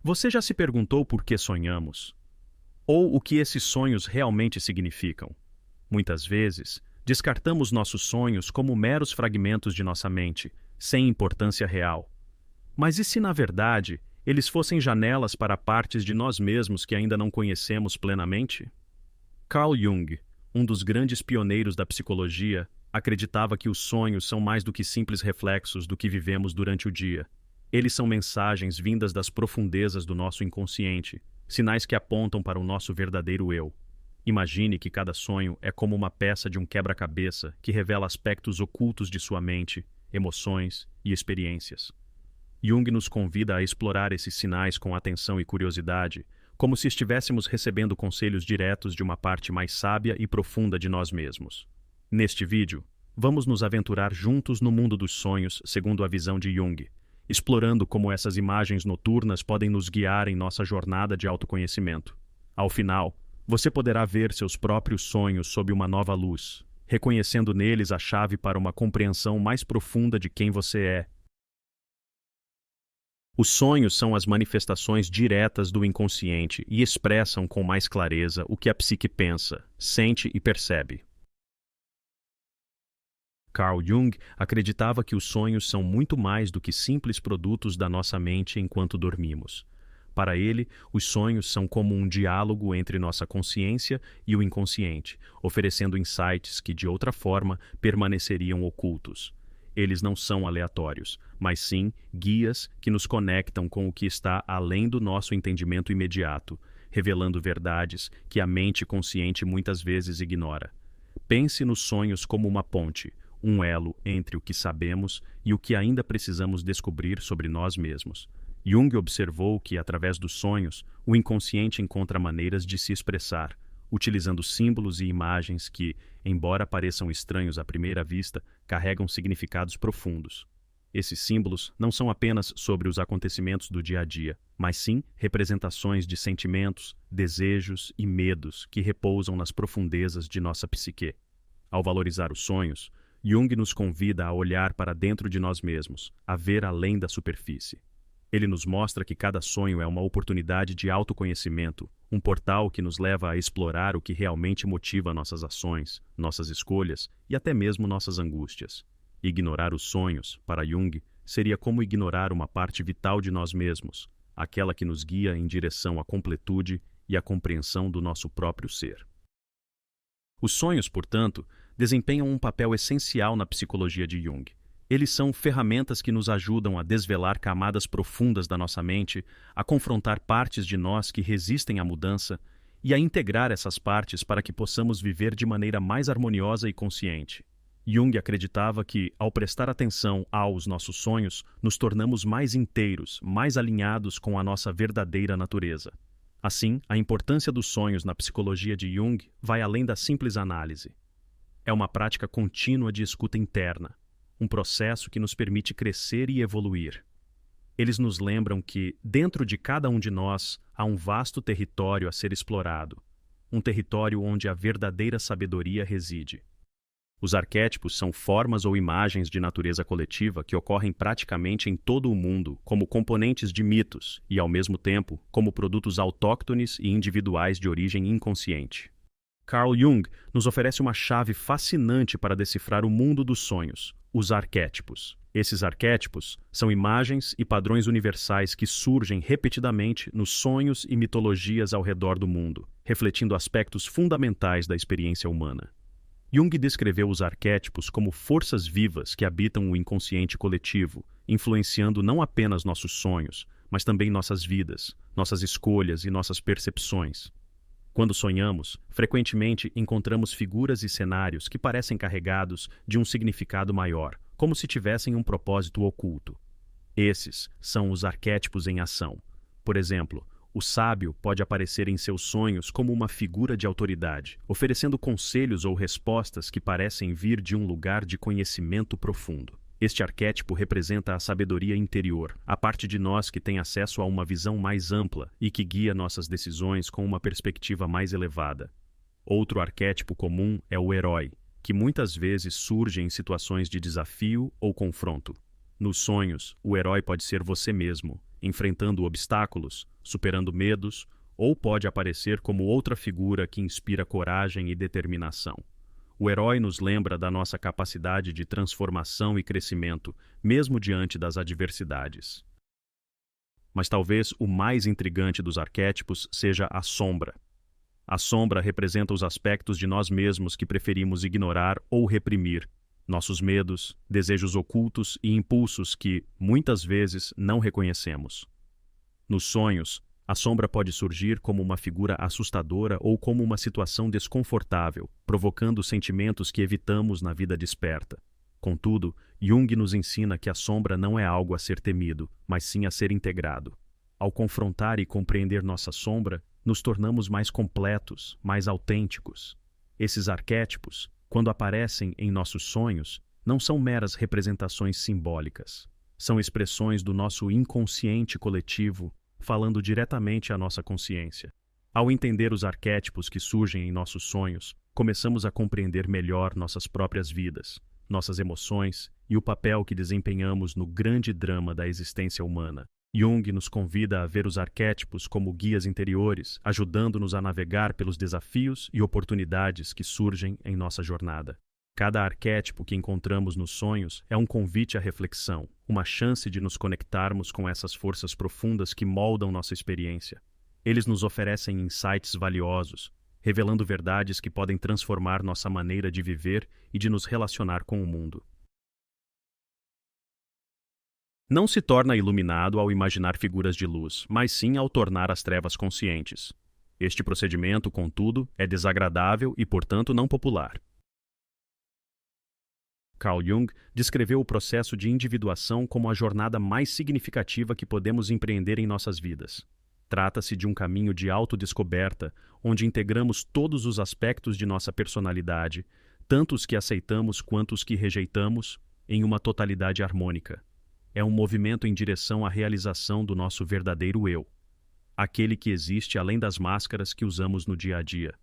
Você já se perguntou por que sonhamos? Ou o que esses sonhos realmente significam? Muitas vezes, descartamos nossos sonhos como meros fragmentos de nossa mente, sem importância real. Mas e se, na verdade, eles fossem janelas para partes de nós mesmos que ainda não conhecemos plenamente? Carl Jung, um dos grandes pioneiros da psicologia, acreditava que os sonhos são mais do que simples reflexos do que vivemos durante o dia. Eles são mensagens vindas das profundezas do nosso inconsciente, sinais que apontam para o nosso verdadeiro eu. Imagine que cada sonho é como uma peça de um quebra-cabeça que revela aspectos ocultos de sua mente, emoções e experiências. Jung nos convida a explorar esses sinais com atenção e curiosidade, como se estivéssemos recebendo conselhos diretos de uma parte mais sábia e profunda de nós mesmos. Neste vídeo, vamos nos aventurar juntos no mundo dos sonhos segundo a visão de Jung, explorando como essas imagens noturnas podem nos guiar em nossa jornada de autoconhecimento. Ao final, você poderá ver seus próprios sonhos sob uma nova luz, reconhecendo neles a chave para uma compreensão mais profunda de quem você é. Os sonhos são as manifestações diretas do inconsciente e expressam com mais clareza o que a psique pensa, sente e percebe. Carl Jung acreditava que os sonhos são muito mais do que simples produtos da nossa mente enquanto dormimos. Para ele, os sonhos são como um diálogo entre nossa consciência e o inconsciente, oferecendo insights que, de outra forma, permaneceriam ocultos. Eles não são aleatórios, mas sim guias que nos conectam com o que está além do nosso entendimento imediato, revelando verdades que a mente consciente muitas vezes ignora. Pense nos sonhos como uma ponte, um elo entre o que sabemos e o que ainda precisamos descobrir sobre nós mesmos. Jung observou que, através dos sonhos, o inconsciente encontra maneiras de se expressar, utilizando símbolos e imagens que, embora pareçam estranhos à primeira vista, carregam significados profundos. Esses símbolos não são apenas sobre os acontecimentos do dia a dia, mas sim representações de sentimentos, desejos e medos que repousam nas profundezas de nossa psique. Ao valorizar os sonhos, Jung nos convida a olhar para dentro de nós mesmos, a ver além da superfície. Ele nos mostra que cada sonho é uma oportunidade de autoconhecimento, um portal que nos leva a explorar o que realmente motiva nossas ações, nossas escolhas e até mesmo nossas angústias. Ignorar os sonhos, para Jung, seria como ignorar uma parte vital de nós mesmos, aquela que nos guia em direção à completude e à compreensão do nosso próprio ser. Os sonhos, portanto, desempenham um papel essencial na psicologia de Jung. Eles são ferramentas que nos ajudam a desvelar camadas profundas da nossa mente, a confrontar partes de nós que resistem à mudança e a integrar essas partes para que possamos viver de maneira mais harmoniosa e consciente. Jung acreditava que, ao prestar atenção aos nossos sonhos, nos tornamos mais inteiros, mais alinhados com a nossa verdadeira natureza. Assim, a importância dos sonhos na psicologia de Jung vai além da simples análise. É uma prática contínua de escuta interna, um processo que nos permite crescer e evoluir. Eles nos lembram que, dentro de cada um de nós, há um vasto território a ser explorado, um território onde a verdadeira sabedoria reside. Os arquétipos são formas ou imagens de natureza coletiva que ocorrem praticamente em todo o mundo como componentes de mitos e, ao mesmo tempo, como produtos autóctones e individuais de origem inconsciente. Carl Jung nos oferece uma chave fascinante para decifrar o mundo dos sonhos, os arquétipos. Esses arquétipos são imagens e padrões universais que surgem repetidamente nos sonhos e mitologias ao redor do mundo, refletindo aspectos fundamentais da experiência humana. Jung descreveu os arquétipos como forças vivas que habitam o inconsciente coletivo, influenciando não apenas nossos sonhos, mas também nossas vidas, nossas escolhas e nossas percepções. Quando sonhamos, frequentemente encontramos figuras e cenários que parecem carregados de um significado maior, como se tivessem um propósito oculto. Esses são os arquétipos em ação. Por exemplo, o sábio pode aparecer em seus sonhos como uma figura de autoridade, oferecendo conselhos ou respostas que parecem vir de um lugar de conhecimento profundo. Este arquétipo representa a sabedoria interior, a parte de nós que tem acesso a uma visão mais ampla e que guia nossas decisões com uma perspectiva mais elevada. Outro arquétipo comum é o herói, que muitas vezes surge em situações de desafio ou confronto. Nos sonhos, o herói pode ser você mesmo, enfrentando obstáculos, superando medos, ou pode aparecer como outra figura que inspira coragem e determinação. O herói nos lembra da nossa capacidade de transformação e crescimento, mesmo diante das adversidades. Mas talvez o mais intrigante dos arquétipos seja a sombra. A sombra representa os aspectos de nós mesmos que preferimos ignorar ou reprimir, nossos medos, desejos ocultos e impulsos que, muitas vezes, não reconhecemos. Nos sonhos, a sombra pode surgir como uma figura assustadora ou como uma situação desconfortável, provocando sentimentos que evitamos na vida desperta. Contudo, Jung nos ensina que a sombra não é algo a ser temido, mas sim a ser integrado. Ao confrontar e compreender nossa sombra, nos tornamos mais completos, mais autênticos. Esses arquétipos, quando aparecem em nossos sonhos, não são meras representações simbólicas. São expressões do nosso inconsciente coletivo, falando diretamente à nossa consciência. Ao entender os arquétipos que surgem em nossos sonhos, começamos a compreender melhor nossas próprias vidas, nossas emoções e o papel que desempenhamos no grande drama da existência humana. Jung nos convida a ver os arquétipos como guias interiores, ajudando-nos a navegar pelos desafios e oportunidades que surgem em nossa jornada. Cada arquétipo que encontramos nos sonhos é um convite à reflexão, uma chance de nos conectarmos com essas forças profundas que moldam nossa experiência. Eles nos oferecem insights valiosos, revelando verdades que podem transformar nossa maneira de viver e de nos relacionar com o mundo. Não se torna iluminado ao imaginar figuras de luz, mas sim ao tornar as trevas conscientes. Este procedimento, contudo, é desagradável e, portanto, não popular. Carl Jung descreveu o processo de individuação como a jornada mais significativa que podemos empreender em nossas vidas. Trata-se de um caminho de autodescoberta, onde integramos todos os aspectos de nossa personalidade, tanto os que aceitamos quanto os que rejeitamos, em uma totalidade harmônica. É um movimento em direção à realização do nosso verdadeiro eu, aquele que existe além das máscaras que usamos no dia a dia.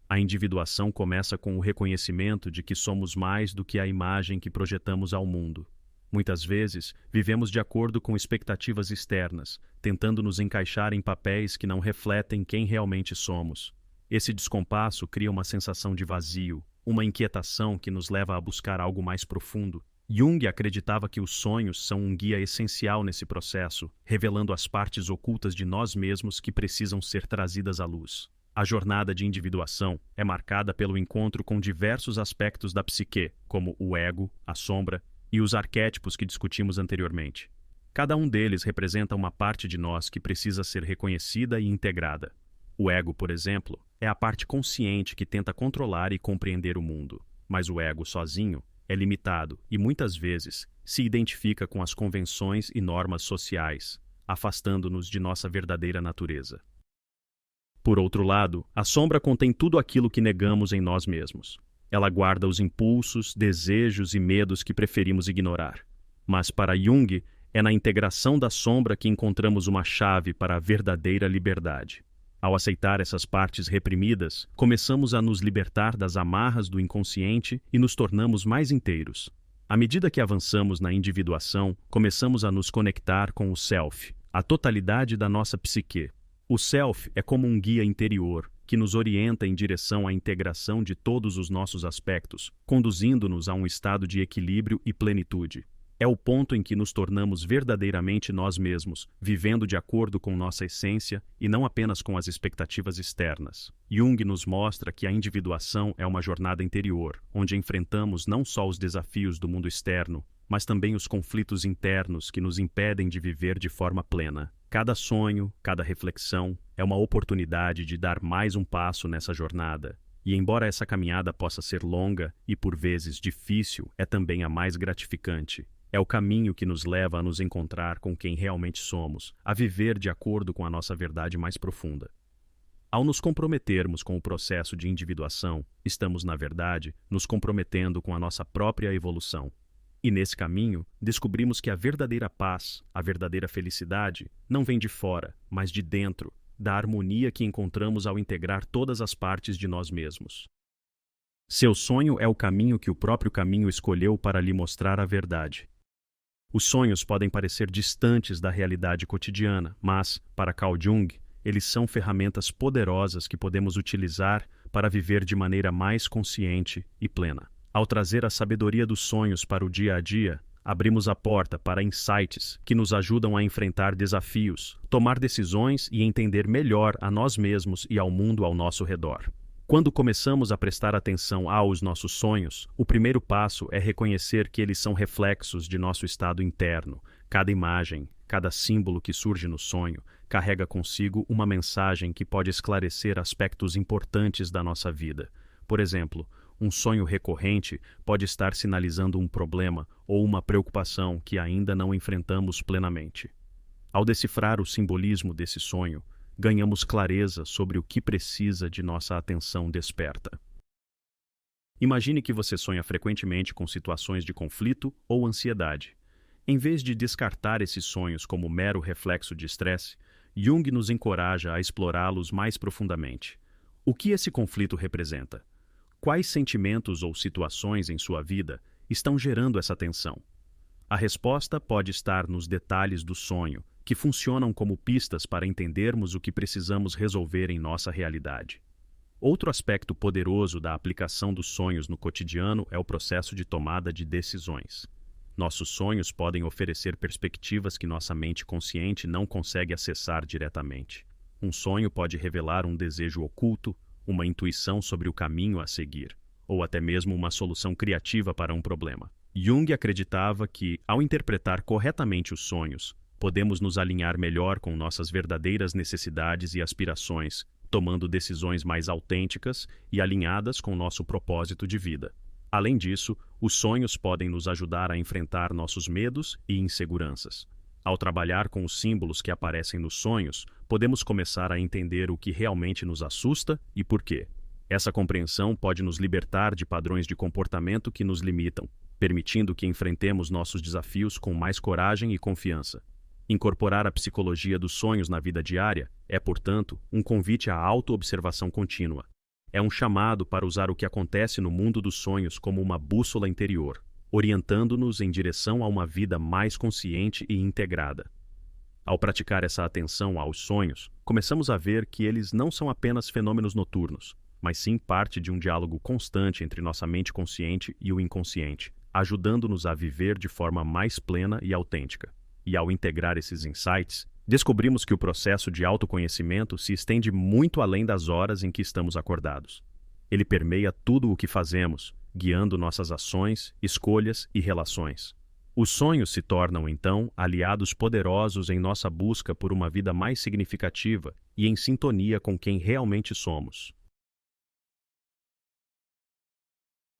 A individuação começa com o reconhecimento de que somos mais do que a imagem que projetamos ao mundo. Muitas vezes, vivemos de acordo com expectativas externas, tentando nos encaixar em papéis que não refletem quem realmente somos. Esse descompasso cria uma sensação de vazio, uma inquietação que nos leva a buscar algo mais profundo. Jung acreditava que os sonhos são um guia essencial nesse processo, revelando as partes ocultas de nós mesmos que precisam ser trazidas à luz. A jornada de individuação é marcada pelo encontro com diversos aspectos da psique, como o ego, a sombra e os arquétipos que discutimos anteriormente. Cada um deles representa uma parte de nós que precisa ser reconhecida e integrada. O ego, por exemplo, é a parte consciente que tenta controlar e compreender o mundo, mas o ego sozinho é limitado e, muitas vezes, se identifica com as convenções e normas sociais, afastando-nos de nossa verdadeira natureza. Por outro lado, a sombra contém tudo aquilo que negamos em nós mesmos. Ela guarda os impulsos, desejos e medos que preferimos ignorar. Mas para Jung, é na integração da sombra que encontramos uma chave para a verdadeira liberdade. Ao aceitar essas partes reprimidas, começamos a nos libertar das amarras do inconsciente e nos tornamos mais inteiros. À medida que avançamos na individuação, começamos a nos conectar com o self, a totalidade da nossa psique. O self é como um guia interior que nos orienta em direção à integração de todos os nossos aspectos, conduzindo-nos a um estado de equilíbrio e plenitude. É o ponto em que nos tornamos verdadeiramente nós mesmos, vivendo de acordo com nossa essência e não apenas com as expectativas externas. Jung nos mostra que a individuação é uma jornada interior, onde enfrentamos não só os desafios do mundo externo, mas também os conflitos internos que nos impedem de viver de forma plena. Cada sonho, cada reflexão é uma oportunidade de dar mais um passo nessa jornada. E embora essa caminhada possa ser longa e por vezes difícil, é também a mais gratificante. É o caminho que nos leva a nos encontrar com quem realmente somos, a viver de acordo com a nossa verdade mais profunda. Ao nos comprometermos com o processo de individuação, estamos, na verdade, nos comprometendo com a nossa própria evolução. E nesse caminho, descobrimos que a verdadeira paz, a verdadeira felicidade, não vem de fora, mas de dentro, da harmonia que encontramos ao integrar todas as partes de nós mesmos. Seu sonho é o caminho que o próprio caminho escolheu para lhe mostrar a verdade. Os sonhos podem parecer distantes da realidade cotidiana, mas, para Carl Jung, eles são ferramentas poderosas que podemos utilizar para viver de maneira mais consciente e plena. Ao trazer a sabedoria dos sonhos para o dia a dia, abrimos a porta para insights que nos ajudam a enfrentar desafios, tomar decisões e entender melhor a nós mesmos e ao mundo ao nosso redor. Quando começamos a prestar atenção aos nossos sonhos, o primeiro passo é reconhecer que eles são reflexos de nosso estado interno. Cada imagem, cada símbolo que surge no sonho, carrega consigo uma mensagem que pode esclarecer aspectos importantes da nossa vida. Por exemplo, um sonho recorrente pode estar sinalizando um problema ou uma preocupação que ainda não enfrentamos plenamente. Ao decifrar o simbolismo desse sonho, ganhamos clareza sobre o que precisa de nossa atenção desperta. Imagine que você sonha frequentemente com situações de conflito ou ansiedade. Em vez de descartar esses sonhos como mero reflexo de estresse, Jung nos encoraja a explorá-los mais profundamente. O que esse conflito representa? Quais sentimentos ou situações em sua vida estão gerando essa tensão? A resposta pode estar nos detalhes do sonho, que funcionam como pistas para entendermos o que precisamos resolver em nossa realidade. Outro aspecto poderoso da aplicação dos sonhos no cotidiano é o processo de tomada de decisões. Nossos sonhos podem oferecer perspectivas que nossa mente consciente não consegue acessar diretamente. Um sonho pode revelar um desejo oculto, uma intuição sobre o caminho a seguir, ou até mesmo uma solução criativa para um problema. Jung acreditava que, ao interpretar corretamente os sonhos, podemos nos alinhar melhor com nossas verdadeiras necessidades e aspirações, tomando decisões mais autênticas e alinhadas com nosso propósito de vida. Além disso, os sonhos podem nos ajudar a enfrentar nossos medos e inseguranças. Ao trabalhar com os símbolos que aparecem nos sonhos, podemos começar a entender o que realmente nos assusta e por quê. Essa compreensão pode nos libertar de padrões de comportamento que nos limitam, permitindo que enfrentemos nossos desafios com mais coragem e confiança. Incorporar a psicologia dos sonhos na vida diária é, portanto, um convite à autoobservação contínua. É um chamado para usar o que acontece no mundo dos sonhos como uma bússola interior, orientando-nos em direção a uma vida mais consciente e integrada. Ao praticar essa atenção aos sonhos, começamos a ver que eles não são apenas fenômenos noturnos, mas sim parte de um diálogo constante entre nossa mente consciente e o inconsciente, ajudando-nos a viver de forma mais plena e autêntica. E ao integrar esses insights, descobrimos que o processo de autoconhecimento se estende muito além das horas em que estamos acordados. Ele permeia tudo o que fazemos, guiando nossas ações, escolhas e relações. Os sonhos se tornam, então, aliados poderosos em nossa busca por uma vida mais significativa e em sintonia com quem realmente somos.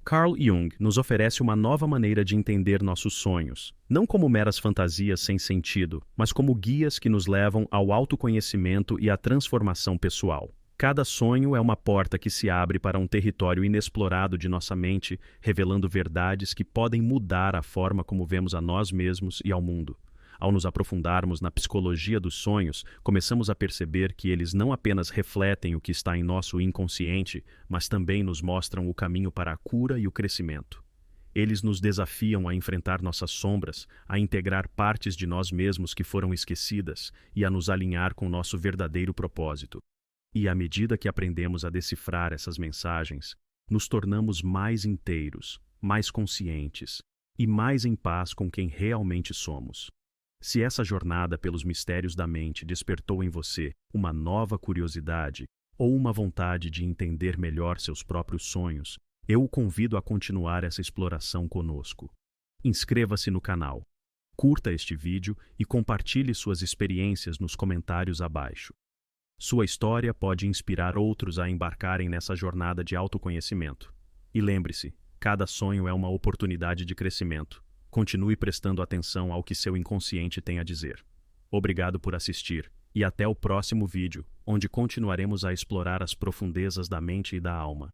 Carl Jung nos oferece uma nova maneira de entender nossos sonhos, não como meras fantasias sem sentido, mas como guias que nos levam ao autoconhecimento e à transformação pessoal. Cada sonho é uma porta que se abre para um território inexplorado de nossa mente, revelando verdades que podem mudar a forma como vemos a nós mesmos e ao mundo. Ao nos aprofundarmos na psicologia dos sonhos, começamos a perceber que eles não apenas refletem o que está em nosso inconsciente, mas também nos mostram o caminho para a cura e o crescimento. Eles nos desafiam a enfrentar nossas sombras, a integrar partes de nós mesmos que foram esquecidas e a nos alinhar com nosso verdadeiro propósito. E à medida que aprendemos a decifrar essas mensagens, nos tornamos mais inteiros, mais conscientes e mais em paz com quem realmente somos. Se essa jornada pelos mistérios da mente despertou em você uma nova curiosidade ou uma vontade de entender melhor seus próprios sonhos, eu o convido a continuar essa exploração conosco. Inscreva-se no canal, curta este vídeo e compartilhe suas experiências nos comentários abaixo. Sua história pode inspirar outros a embarcarem nessa jornada de autoconhecimento. E lembre-se, cada sonho é uma oportunidade de crescimento. Continue prestando atenção ao que seu inconsciente tem a dizer. Obrigado por assistir e até o próximo vídeo, onde continuaremos a explorar as profundezas da mente e da alma.